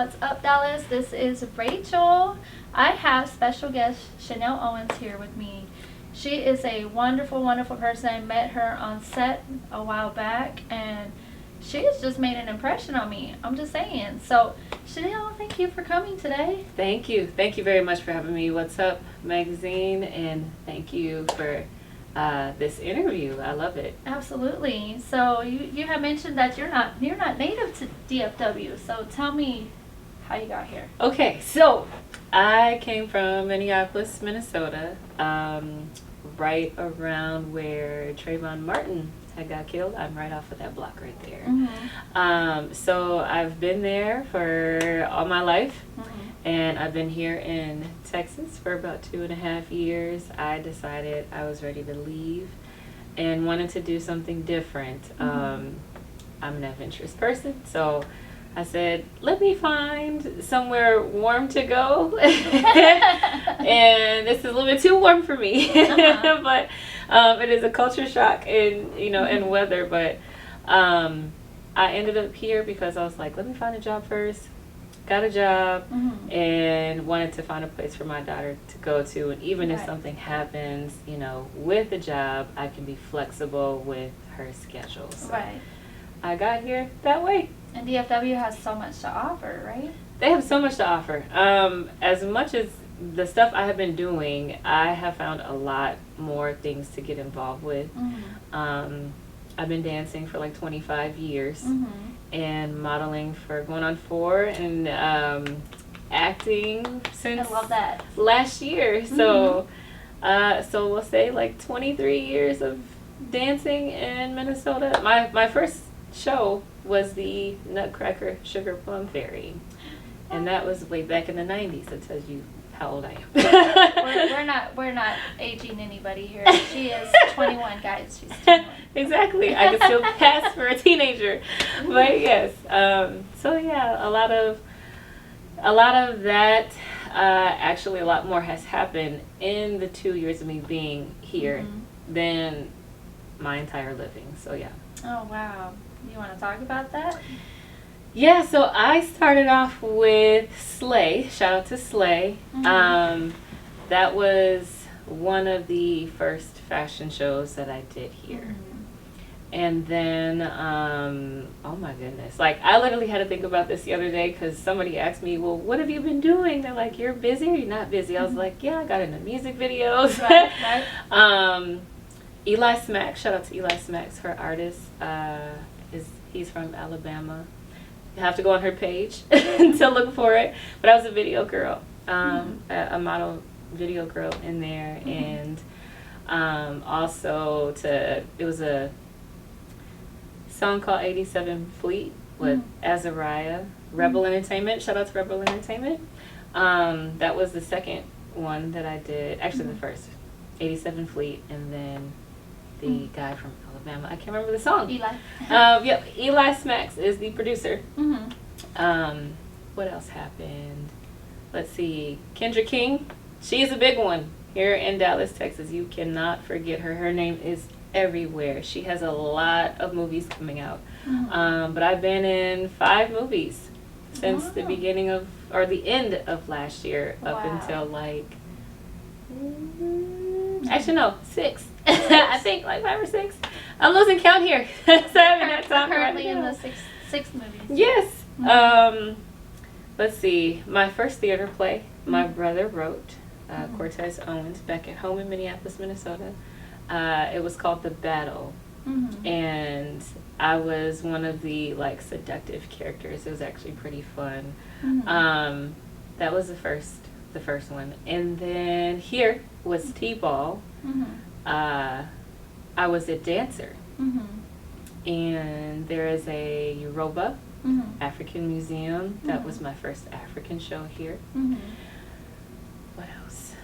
What's up, Dallas? This is Rachel. I have special guest Chanelle Owens here with me. She is a wonderful, wonderful person. I met her on set a while back, and she has just made an impression on me. I'm just saying. So, Chanelle, thank you for coming today. Thank you. Thank you very much for having me. What's Up Magazine, and thank you for this interview. I love it. Absolutely. So you have mentioned that you're not native to DFW. So tell me how you got here. Okay, so I came from Minneapolis, Minnesota, right around where Trayvon Martin had got killed. I'm right off of that block right there. Mm-hmm. So I've been there for all my life. Mm-hmm. And I've been here in Texas for about 2.5 years. I decided I was ready to leave and wanted to do something different. Mm-hmm. I'm an adventurous person, so I said, let me find somewhere warm to go. And this is a little bit too warm for me. Uh-huh. But it is a culture shock in, in weather. But I ended up here because I was like, let me find a job first. Got a job, Mm-hmm. and wanted to find a place for my daughter to go to. And even if Right. something happens, with the job, I can be flexible with her schedule. So Right. I got here that way. And DFW has so much to offer, right? They have so much to offer. As much as the stuff I have been doing, I have found a lot more things to get involved with. Mm-hmm. I've been dancing for like 25 years. Mm-hmm. And modeling for going on 4, and acting since I love that. last year. So so we'll say like 23 years of dancing in Minnesota. My first show was the Nutcracker Sugar Plum Fairy, and that was way back in the 90s. That tells you how old I am. we're not aging anybody here. She is 21, guys. She's 21. Exactly. I can still pass for a teenager. But yes. So yeah, a lot of that. Actually, a lot more has happened in the 2 years of me being here Mm-hmm. than my entire living. So yeah. Oh, wow. You want to talk about that? Yeah, so I started off with Slay. Shout out to Slay. Mm-hmm. That was one of the first fashion shows that I did here. Mm-hmm. And then, oh my goodness. Like, I literally had to think about this the other day because somebody asked me, well, what have you been doing? They're like, you're busy or you're not busy? I was like, yeah, I got into music videos. Right. Eli Smacks, shout out to Eli Smacks, her artist. He's from Alabama. You have to go on her page to look for it. But I was a video girl, a model video girl in there. Mm-hmm. And also it was a song called 87 Fleet with Azariah. Rebel Entertainment, shout out to Rebel Entertainment. That was the second one that I did, actually the first, 87 Fleet, and then the guy from Alabama, I can't remember the song. Eli. Yep, Eli Smacks is the producer. Mm-hmm. What else happened? Let's see, Kendra King, she's a big one here in Dallas, Texas. You cannot forget her. Her name is everywhere. She has a lot of movies coming out. Mm-hmm. But I've been in 5 movies since the Wow. beginning of, or the end of last year, up Wow. until like, actually no, 6. I think like 5 or 6. I'm losing count here. So I haven't had time to write Currently it in down. the six movies. Yes. Mhm. Let's see. My first theater play, my brother wrote, Cortez Owens, back at home in Minneapolis, Minnesota. It was called The Battle. Mm-hmm. And I was one of the like seductive characters. It was actually pretty fun. Mm-hmm. That was the first one. And then here was T-Ball. Mm-hmm. I was a dancer. Mm-hmm. And there is a Yoruba Mm-hmm. African Museum. That Mhm. was my first African show here. Mm-hmm. What else?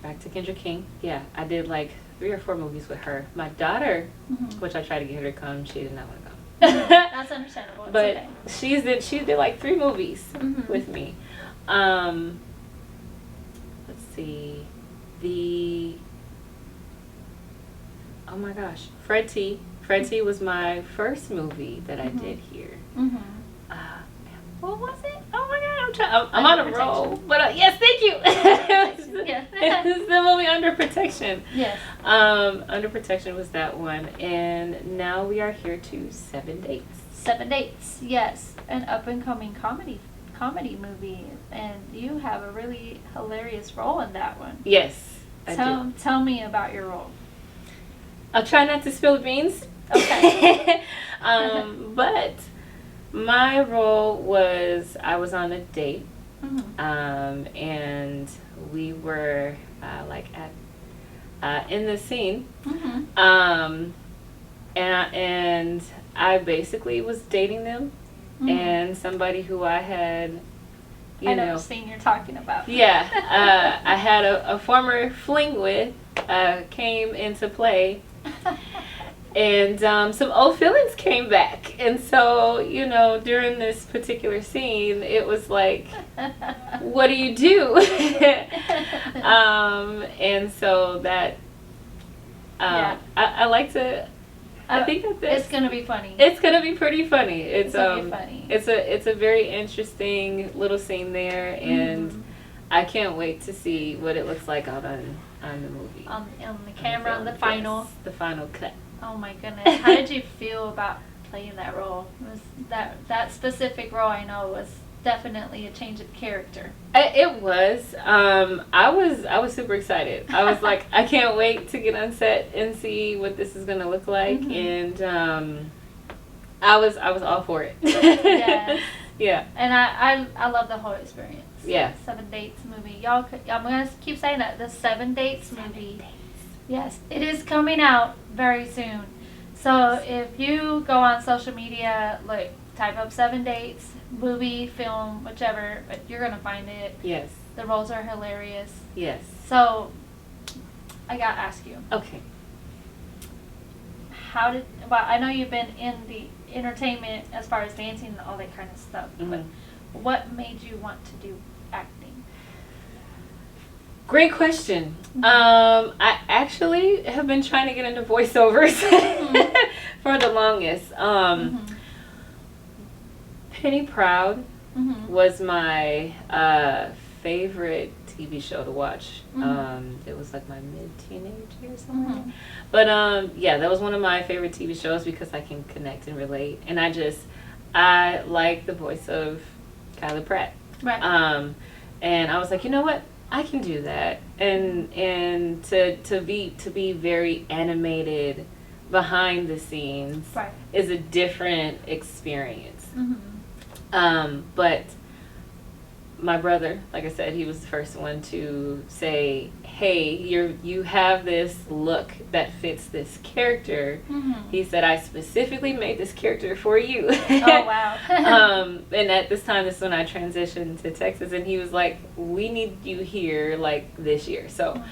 Back to Kendra King. Yeah, I did like 3 or 4 movies with her. My daughter, Mm-hmm. which I tried to get her to come, she did not want to come. That's understandable. It's But okay. she did like 3 movies Mhm. with me. Let's see. Oh my gosh, Fred T. Fred T was my first movie that I did here. Mm-hmm. What was it? Oh my God, I'm on a roll. But yes, thank you. Yeah. It's the movie Under Protection. Yes. Under Protection was that one, and now we are here to 7 Dates. 7 Dates. Yes, an up and coming comedy movie, and you have a really hilarious role in that one. Yes, I do. Tell me about your role. I'll try not to spill the beans. Okay. But my role was I was on a date, and we were in the scene, and I basically was dating them, and somebody who I had, I know the scene you're talking about. Yeah, I had a former fling with came into play. And some old feelings came back. And so, during this particular scene, it was like, what do you do? And so that, I like to, I think that it's going to be funny. It's going to be pretty funny. It's going to be funny. It's a very interesting little scene there, and I can't wait to see what it looks like on the movie. On the camera, on the final. Yes, the final cut. Oh my goodness. How did you feel about playing that role? Was that specific role, I know, was definitely a change of character. It was. I was super excited. I was like, I can't wait to get on set and see what this is gonna look like, and I was all for it. Yes. Yeah. And I love the whole experience. Yeah. 7 Dates movie. Y'all, I'm gonna keep saying that, the 7 Dates movie. Yes, it is coming out very soon. So if you go on social media, like type up 7 Dates, movie, film, whichever, but you're gonna find it. Yes. The roles are hilarious. Yes. So I gotta ask you. Okay. Well, I know you've been in the entertainment as far as dancing and all that kind of stuff, but what made you want to do acting? Great question. I actually have been trying to get into voiceovers for the longest. Penny Proud was my favorite TV show to watch. It was like my mid-teenage years, something. But that was one of my favorite TV shows because I can connect and relate, and I like the voice of Kyla Pratt. Right. And I was like, you know what? I can do that, and to be very animated behind the scenes is a different experience. But my brother, like I said, he was the first one to say, hey, you have this look that fits this character. He said, I specifically made this character for you. Oh, wow. And at this time, this is when I transitioned to Texas, and he was like, we need you here like this year. So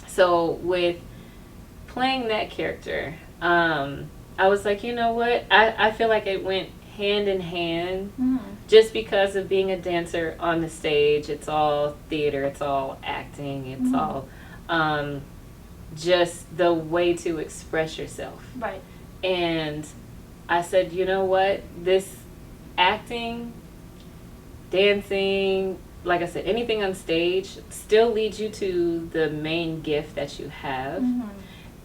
so with playing that character, I was like, you know what, I feel like it went hand in hand, just because of being a dancer on the stage. It's all theater, it's all acting, it's all just the way to express yourself. Right. And I said, you know what, this acting, dancing, like I said, anything on stage still leads you to the main gift that you have.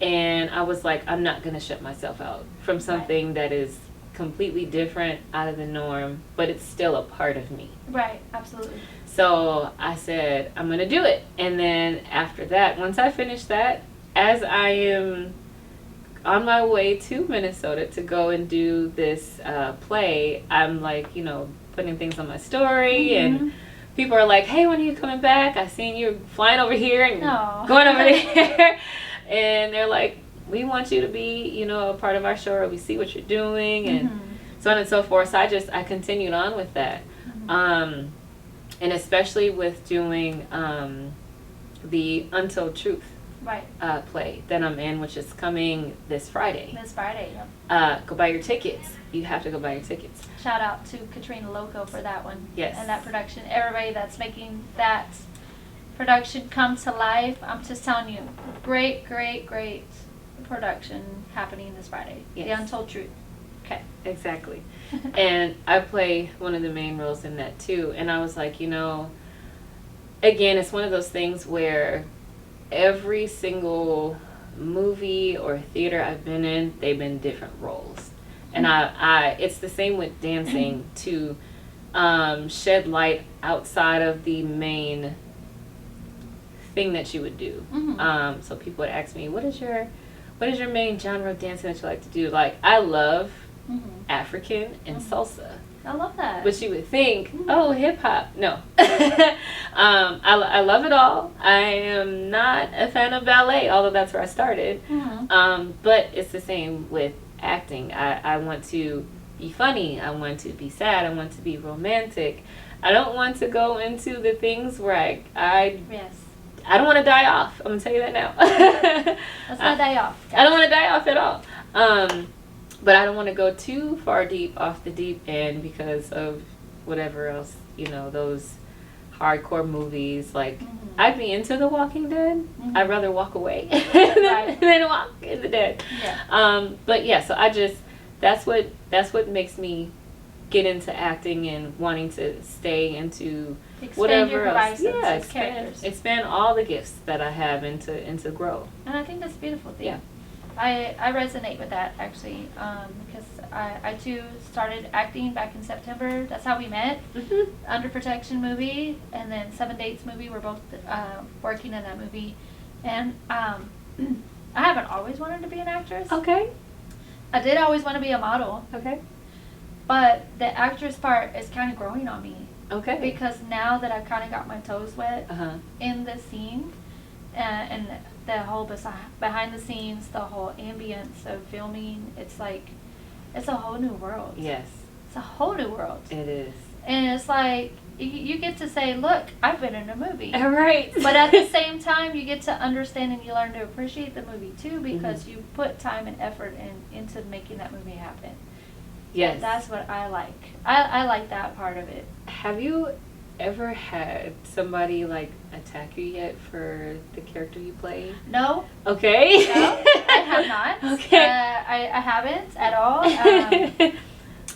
And I was like, I'm not going to shut myself out from something that is completely different, out of the norm, but it's still a part of me. Right, absolutely. So I said, I'm going to do it. And then after that, once I finished that, as I am on my way to Minnesota to go and do this play, I'm like, putting things on my story, and people are like, hey, when are you coming back? I seen you flying over here and going over there. And they're like, we want you to be, a part of our show, or we see what you're doing, and so on and so forth. So I continued on with that. And especially with doing the Untold Truth play that I'm in, which is coming this Friday. This Friday, yeah. Go buy your tickets. You have to go buy your tickets. Shout out to Katrina Loco for that one. Yes. And that production. Everybody that's making that production come to life. I'm just telling you, great, great, great production happening this Friday. Yes. The Untold Truth. Okay. Exactly. And I play one of the main roles in that too. And I was like, again, it's one of those things where every single movie or theater I've been in, they've been different roles. And it's the same with dancing to shed light outside of the main thing that you would do. So people would ask me, what is your main genre of dancing that you like to do? Like, I love African and salsa. I love that. But you would think, oh, hip hop. No. I love it all. I am not a fan of ballet, although that's where I started. But it's the same with acting. I want to be funny. I want to be sad. I want to be romantic. I don't want to go into the things where I don't want to die off. I'm going to tell you that now. Let's not die off. I don't want to die off at all. But I don't want to go too far deep off the deep end because of whatever else, those hardcore movies. Like, I'd be into The Walking Dead. I'd rather walk away than walk in the dead. Yeah. But yeah, so that's what makes me get into acting and wanting to stay into Expand your else. horizons Yeah, as characters. expand all the gifts that I have and to grow. And I think that's a beautiful thing. Yeah. I resonate with that actually, because I too started acting back in September. That's how we met. Under Protection movie, and then 7 Dates movie. We're both working in that movie, and I haven't always wanted to be an actress. Okay. I did always want to be a model. Okay. But the actress part is kind of growing on me. Okay. Because now that I've kind of got my toes wet in the scene, and the whole behind the scenes, the whole ambience of filming, it's like, it's a whole new world. Yes. It's a whole new world. It is. And it's like, you get to say, look, I've been in a movie. Right. But at the same time, you get to understand and you learn to appreciate the movie too, because you put time and effort into making that movie happen. Yes. And that's what I like. I like that part of it. Have you ever had somebody like attack you yet for the character you play? No. Okay. No, I have not. Okay. I haven't at all.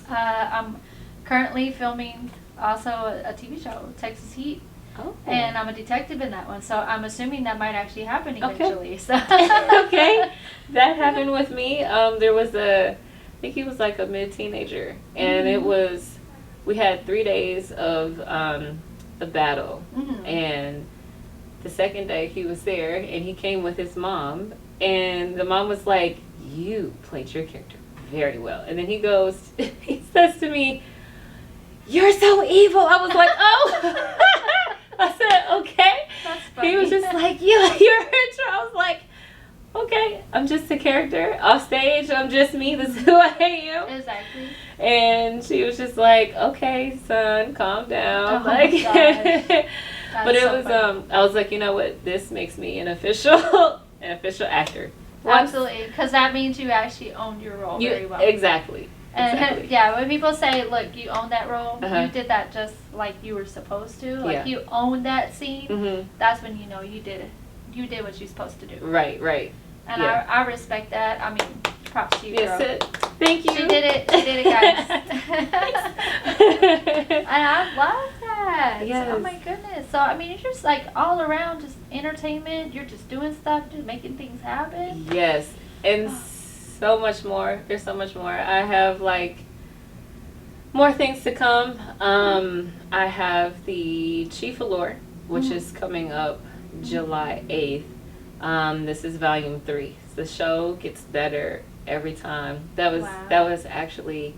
I'm currently filming also a TV show, Texas Heat. Oh. And I'm a detective in that one, so I'm assuming that might actually happen eventually. Okay. So. Okay. That happened with me. There was I think he was like a mid-teenager, and we had 3 days of the battle, and the second day he was there, and he came with his mom, and the mom was like, you played your character very well. And then he says to me, you're so evil. I was like, oh. I said, okay. That's funny. He was just like, you're Rachel. I was like, okay, I'm just a character. Off stage, I'm just me. This is who I am. Exactly. And she was just like, okay, son, calm down. Oh like, gosh. but it so was, funny. I was like, you know what? This makes me an official actor. Absolutely, because that means you actually owned your role very well. Exactly. And Exactly. yeah, when people say, look, you owned that role, Uh-huh. you did that just like you were supposed to, like Yeah. you owned that scene, Mhm. that's when you know you did it. You did what you're supposed to do. Right, right. And Yeah. I respect that. I mean, props to you, Yes, girl. it. Thank you. She did it. She did it, guys. And I love that. Yes. Oh my goodness. So I mean, it's just like all around, just entertainment. You're just doing stuff, just making things happen. Yes, and so much more. There's so much more. I have like more things to come. I have the Chief Allure, which is coming up July 8th. This is volume 3. The show gets better every time. That was actually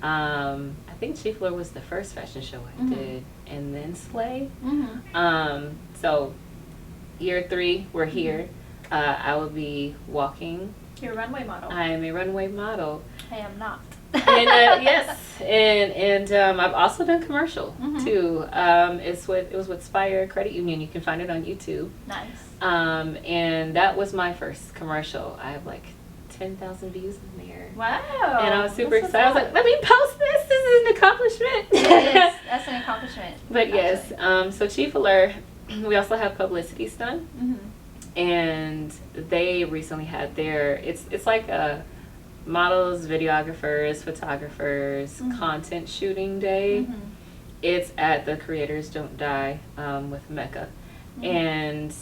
I think Chief Allure was the first fashion show I did, and then Slay. So year 3, we're here. I will be walking. You're a runway model. I am a runway model. I am not. And yes, and I've also done commercial too. It was with Spire Credit Union. You can find it on YouTube. Nice. And that was my first commercial. I have like 10,000 views in there. Wow. And I was super That's excited. I was like, let me post this. This is an accomplishment. It is. That's an accomplishment. But yes, so Chief Allure, we also have Publicity Stunt. And they recently had it's like a models, videographers, photographers, content shooting day. It's at the Creators Don't Die with Mecca. And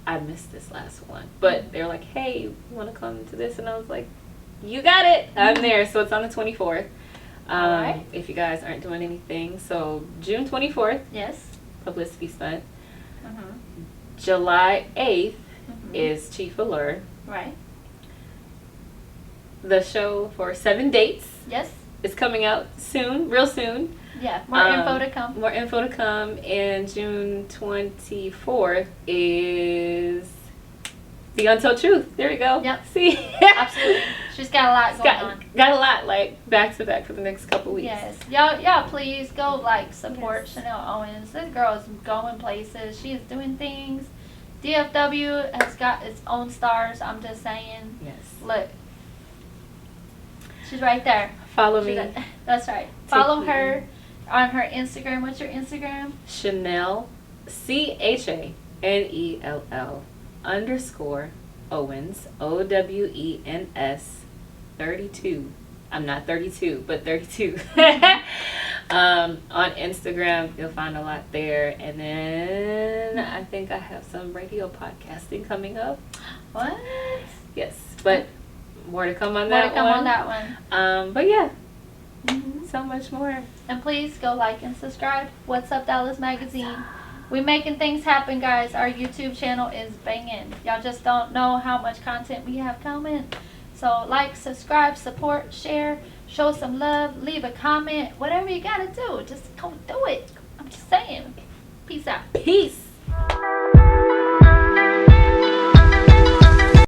I missed this last one. But they were like, hey, you want to come to this? And I was like, you got it. I'm there. So it's on the 24th. Alright. If you guys aren't doing anything. So June 24th. Yes. Publicity stunt. July 8th is Chief Allure. Right. The show for 7 dates. Yes. Is coming out soon, real soon. Yeah, more info to come. More info to come. And June 24th is The Untold Truth. There we go. Yep. See? Absolutely. She's got a lot going on. Got a lot, like, back to back for the next couple weeks. Yes. Y'all please go, like, support Chanelle Owens. This girl is going places. She is doing things. DFW has got its own stars. I'm just saying. Yes. Look. She's right there. Follow me. That's right. Follow her on her Instagram. What's your Instagram? Chanell, CHANELL _ Owens, OWENS 32. I'm not 32, but 32. On Instagram, you'll find a lot there. And then I think I have some radio podcasting coming up. What? Yes, but more to come on More that to come one. on that one. But yeah, so much more. And please go like and subscribe. What's Up Dallas Magazine. We making things happen, guys. Our YouTube channel is banging. Y'all just don't know how much content we have coming. So like, subscribe, support, share, show some love, leave a comment, whatever you gotta do. Just go do it. I'm just saying. Peace out. Peace.